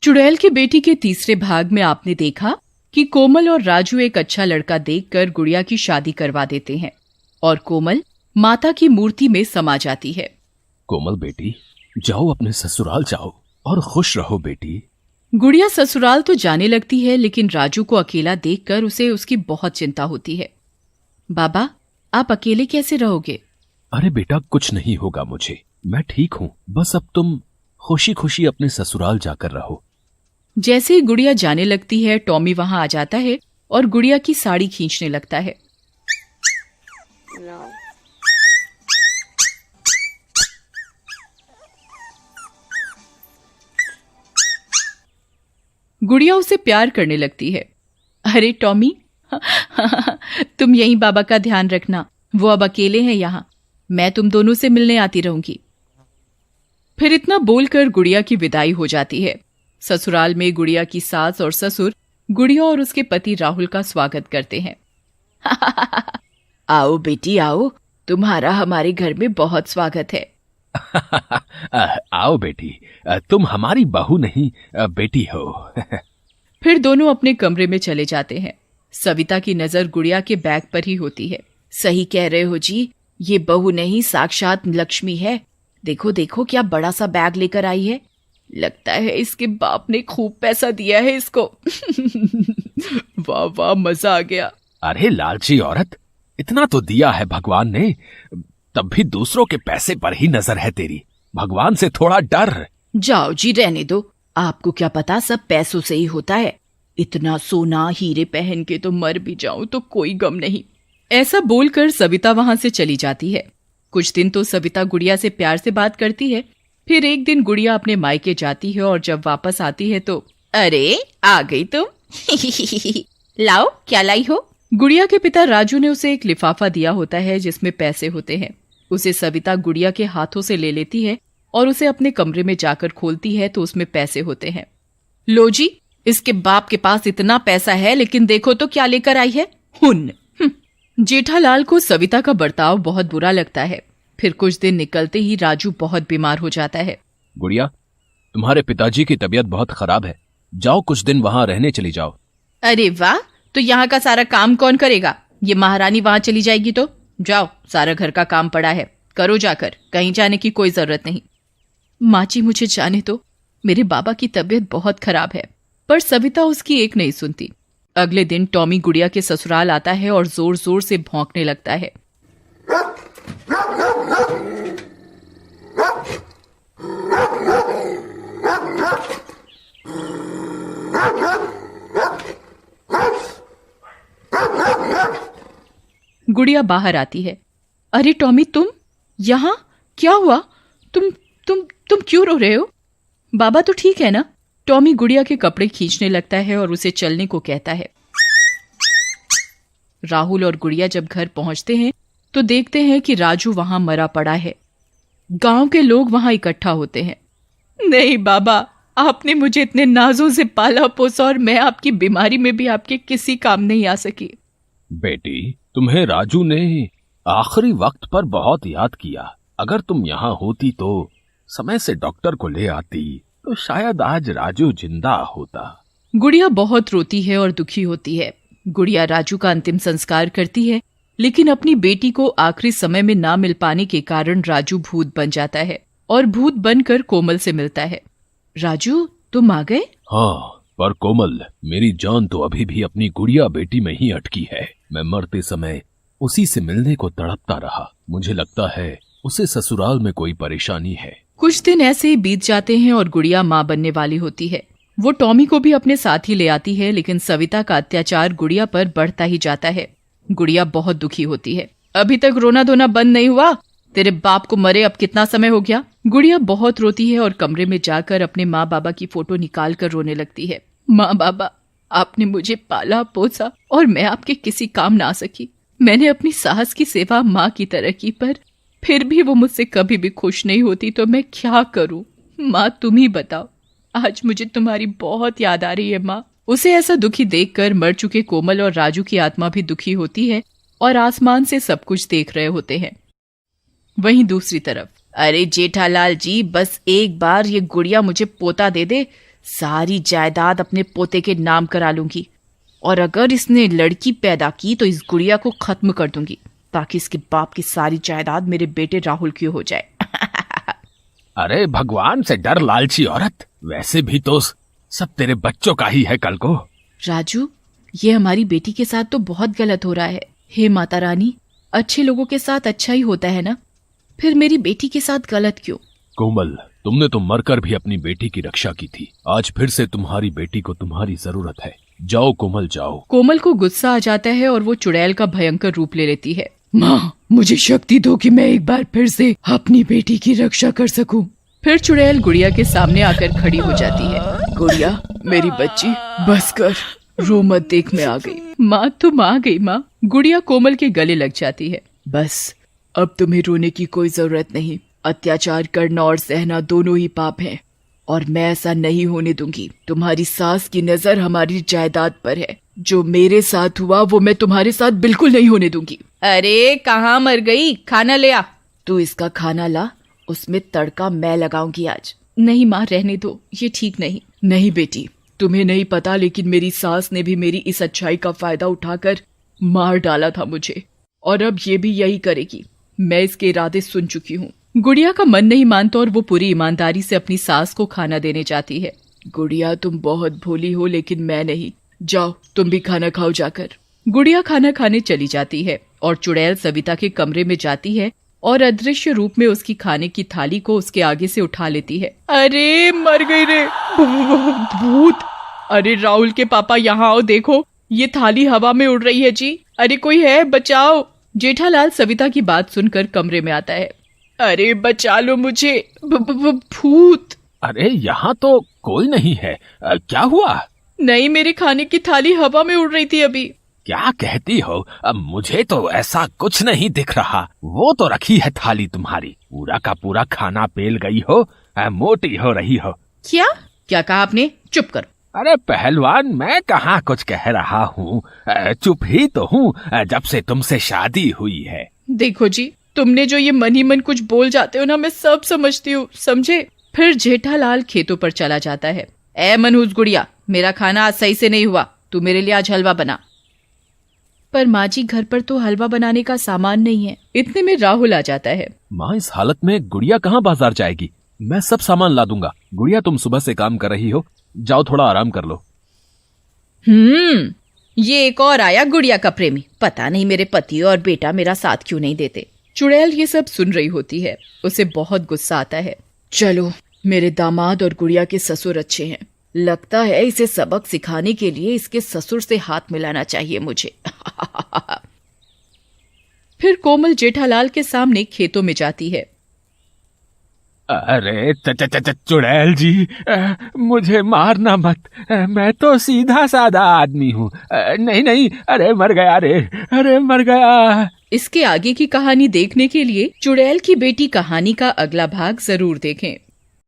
चुड़ैल की बेटी के तीसरे भाग में आपने देखा कि कोमल और राजू एक अच्छा लड़का देखकर गुड़िया की शादी करवा देते हैं और कोमल माता की मूर्ति में समा जाती है। कोमल बेटी, जाओ अपने ससुराल जाओ और खुश रहो बेटी। गुड़िया ससुराल तो जाने लगती है, लेकिन राजू को अकेला देखकर उसे उसकी बहुत चिंता होती है। बाबा, आप अकेले कैसे रहोगे? अरे बेटा, कुछ नहीं होगा मुझे, मैं ठीक हूँ। बस अब तुम खुशी खुशी अपने ससुराल जाकर रहो। जैसे ही गुड़िया जाने लगती है, टॉमी वहां आ जाता है और गुड़िया की साड़ी खींचने लगता है। गुड़िया उसे प्यार करने लगती है। अरे टॉमी, तुम यहीं बाबा का ध्यान रखना, वो अब अकेले हैं यहाँ, मैं तुम दोनों से मिलने आती रहूंगी। फिर इतना बोलकर गुड़िया की विदाई हो जाती है। ससुराल में गुड़िया की सास और ससुर गुड़िया और उसके पति राहुल का स्वागत करते हैं। आओ बेटी आओ, तुम्हारा हमारे घर में बहुत स्वागत है। आओ बेटी, तुम हमारी बहू नहीं बेटी हो। फिर दोनों अपने कमरे में चले जाते हैं। सविता की नजर गुड़िया के बैग पर ही होती है। सही कह रहे हो जी, ये बहू नहीं साक्षात लक्ष्मी है। देखो देखो क्या बड़ा सा बैग लेकर आई है, लगता है इसके बाप ने खूब पैसा दिया है इसको। वाह वाह, मजा आ गया। अरे लालची औरत, इतना तो दिया है भगवान ने, तब भी दूसरों के पैसे पर ही नजर है तेरी। भगवान से थोड़ा डर। जाओ जी, रहने दो, आपको क्या पता सब पैसों से ही होता है। इतना सोना हीरे पहन के तो मर भी जाऊं तो कोई गम नहीं। ऐसा बोलकर सविता वहां से चली जाती है। कुछ दिन तो सविता गुड़िया से प्यार से बात करती है। फिर एक दिन गुड़िया अपने मायके जाती है और जब वापस आती है तो अरे आ गई तुम। लाओ, क्या लाई हो? गुड़िया के पिता राजू ने उसे एक लिफाफा दिया होता है जिसमें पैसे होते हैं। उसे सविता गुड़िया के हाथों से ले लेती है और उसे अपने कमरे में जाकर खोलती है तो उसमें पैसे होते हैं। लो जी, इसके बाप के पास इतना पैसा है, लेकिन देखो तो क्या लेकर आई है, हुन। जेठालाल को सविता का बर्ताव बहुत बुरा लगता है। फिर कुछ दिन निकलते ही राजू बहुत बीमार हो जाता है। गुड़िया, तुम्हारे पिताजी की तबीयत बहुत खराब है, जाओ कुछ दिन वहां रहने चली जाओ। अरे वाह, तो यहाँ का सारा काम कौन करेगा? ये महारानी वहां चली जाएगी तो जाओ, सारा घर का काम पड़ा है, करो जाकर, कहीं जाने की कोई जरूरत नहीं। माची, मुझे जाने दो, मेरे बाबा की तबीयत बहुत खराब है। पर सविता उसकी एक नहीं सुनती। अगले दिन टॉमी गुड़िया के ससुराल आता है और जोर जोर से भौंकने लगता है। गुड़िया बाहर आती है। अरे टॉमी, तुम यहाँ? क्या हुआ? तुम क्यों रो रहे हो? बाबा तो ठीक है ना? टॉमी गुड़िया के कपड़े खींचने लगता है और उसे चलने को कहता है। राहुल और गुड़िया जब घर पहुंचते हैं तो देखते हैं कि राजू वहां मरा पड़ा है। गांव के लोग वहां इकट्ठा होते हैं। नहीं बाबा, आपने मुझे इतने नाजों से पाला पोसा और मैं आपकी बीमारी में भी आपके किसी काम नहीं आ सकी। बेटी, तुम्हें राजू ने आखिरी वक्त पर बहुत याद किया। अगर तुम यहाँ होती तो समय से डॉक्टर को ले आती तो शायद आज राजू जिंदा होता। गुड़िया बहुत रोती है और दुखी होती है। गुड़िया राजू का अंतिम संस्कार करती है, लेकिन अपनी बेटी को आखिरी समय में ना मिल पाने के कारण राजू भूत बन जाता है और भूत बनकर कोमल से मिलता है। राजू, तुम आ गए? हाँ, पर कोमल, मेरी जान तो अभी भी अपनी गुड़िया बेटी में ही अटकी है। मैं मरते समय उसी से मिलने को तड़पता रहा। मुझे लगता है उसे ससुराल में कोई परेशानी है। कुछ दिन ऐसे ही बीत जाते हैं और गुड़िया माँ बनने वाली होती है। वो टॉमी को भी अपने साथ ही ले आती है, लेकिन सविता का अत्याचार गुड़िया पर बढ़ता ही जाता है। गुड़िया बहुत दुखी होती है। अभी तक रोना धोना बंद नहीं हुआ? तेरे बाप को मरे अब कितना समय हो गया? गुड़िया बहुत रोती है और कमरे में जाकर अपने माँ बाबा की फोटो निकाल कर रोने लगती है। माँ बाबा, आपने मुझे पाला पोसा और मैं आपके किसी काम ना आ सकी। मैंने अपनी सास की सेवा माँ की तरह की, पर फिर भी वो मुझसे कभी भी खुश नहीं होती, तो मैं क्या करूं? माँ, तुम ही बताओ। आज मुझे तुम्हारी बहुत याद आ रही है माँ। उसे ऐसा दुखी देखकर मर चुके कोमल और राजू की आत्मा भी दुखी होती है और आसमान से सब कुछ देख रहे होते हैं। वहीं दूसरी तरफ, अरे जेठालाल जी, बस एक बार ये गुड़िया मुझे पोता दे दे, सारी जायदाद अपने पोते के नाम करा लूंगी, और अगर इसने लड़की पैदा की तो इस गुड़िया को खत्म कर दूंगी, ताकि इसके बाप की सारी जायदाद मेरे बेटे राहुल की हो जाए। अरे भगवान से डर लालची औरत, वैसे भी तो सब तेरे बच्चों का ही है कल को। राजू, ये हमारी बेटी के साथ तो बहुत गलत हो रहा है। हे माता रानी, अच्छे लोगों के साथ अच्छा ही होता है ना, फिर मेरी बेटी के साथ गलत क्यों? कोमल, तुमने तो मरकर भी अपनी बेटी की रक्षा की थी, आज फिर से तुम्हारी बेटी को तुम्हारी जरूरत है। जाओ कोमल, जाओ। कोमल को गुस्सा आ जाता है और वो चुड़ैल का भयंकर रूप ले लेती है। माँ, मुझे शक्ति दो कि मैं एक बार फिर से अपनी बेटी की रक्षा कर सकूं। फिर चुड़ैल गुड़िया के सामने आकर खड़ी हो जाती है। गुड़िया, मेरी बच्ची, बस कर, रो मत, देख मैं आ गई। माँ, तुम आ गई माँ। गुड़िया कोमल के गले लग जाती है। बस, अब तुम्हें रोने की कोई जरूरत नहीं। अत्याचार करना और सहना दोनों ही पाप हैं, और मैं ऐसा नहीं होने दूंगी। तुम्हारी सास की नजर हमारी जायदाद पर है। जो मेरे साथ हुआ वो मैं तुम्हारे साथ बिल्कुल नहीं होने दूंगी। अरे कहाँ मर गई, खाना ले आ। तू इसका खाना ला, उसमें तड़का मैं लगाऊंगी आज। नहीं माँ, रहने दो, ये ठीक नहीं। नहीं बेटी, तुम्हें नहीं पता, लेकिन मेरी सास ने भी मेरी इस अच्छाई का फायदा उठाकर मार डाला था मुझे, और अब ये भी यही करेगी। मैं इसके इरादे सुन चुकी हूँ। गुड़िया का मन नहीं मानता और वो पूरी ईमानदारी से अपनी सास को खाना देने जाती है। गुड़िया, तुम बहुत भोली हो, लेकिन मैं नहीं। जाओ, तुम भी खाना खाओ जाकर। गुड़िया खाना खाने चली जाती है और चुड़ैल सविता के कमरे में जाती है और अदृश्य रूप में उसकी खाने की थाली को उसके आगे से उठा लेती है। अरे मर गई रे भूत। अरे राहुल के पापा, यहाँ आओ, देखो ये थाली हवा में उड़ रही है जी। अरे कोई है, बचाओ। जेठालाल सविता की बात सुनकर कमरे में आता है। अरे बचा लो मुझे, भूत। अरे यहाँ तो कोई नहीं है, क्या हुआ? नहीं, मेरे खाने की थाली हवा में उड़ रही थी अभी। क्या कहती हो? अब मुझे तो ऐसा कुछ नहीं दिख रहा। वो तो रखी है थाली तुम्हारी, पूरा का पूरा खाना पेल गई हो, मोटी हो रही हो। क्या कहा आपने? चुप करो। अरे पहलवान, मैं कहाँ कुछ कह रहा हूँ, चुप ही तो हूँ जब से तुमसे शादी हुई है। देखो जी, तुमने जो ये मन ही मन कुछ बोल जाते हो ना, मैं सब समझती हूँ, समझे? फिर जेठालाल खेतों पर चला जाता है। ए मनहूस गुड़िया, मेरा खाना आज सही से नहीं हुआ, तू मेरे लिए आज हलवा बना। पर माँ जी, घर पर तो हलवा बनाने का सामान नहीं है। इतने में राहुल आ जाता है। माँ, इस हालत में गुड़िया कहाँ बाजार जाएगी? मैं सब सामान ला दूंगा। गुड़िया, तुम सुबह से काम कर रही हो, जाओ थोड़ा आराम कर लो। ये एक और आया गुड़िया का प्रेमी। पता नहीं मेरे पति और बेटा मेरा साथ क्यों नहीं देते। चुड़ैल ये सब सुन रही होती है, उसे बहुत गुस्सा आता है। चलो, मेरे दामाद और गुड़िया के ससुर अच्छे हैं, लगता है इसे सबक सिखाने के लिए इसके ससुर से हाथ मिलाना चाहिए मुझे। फिर कोमल जेठालाल के सामने खेतों में जाती है। अरे चुड़ैल जी, मुझे मारना मत, मैं तो सीधा साधा आदमी हूँ। नहीं नहीं, अरे मर गया रे, अरे मर गया। इसके आगे की कहानी देखने के लिए चुड़ैल की बेटी कहानी का अगला भाग जरूर देखें।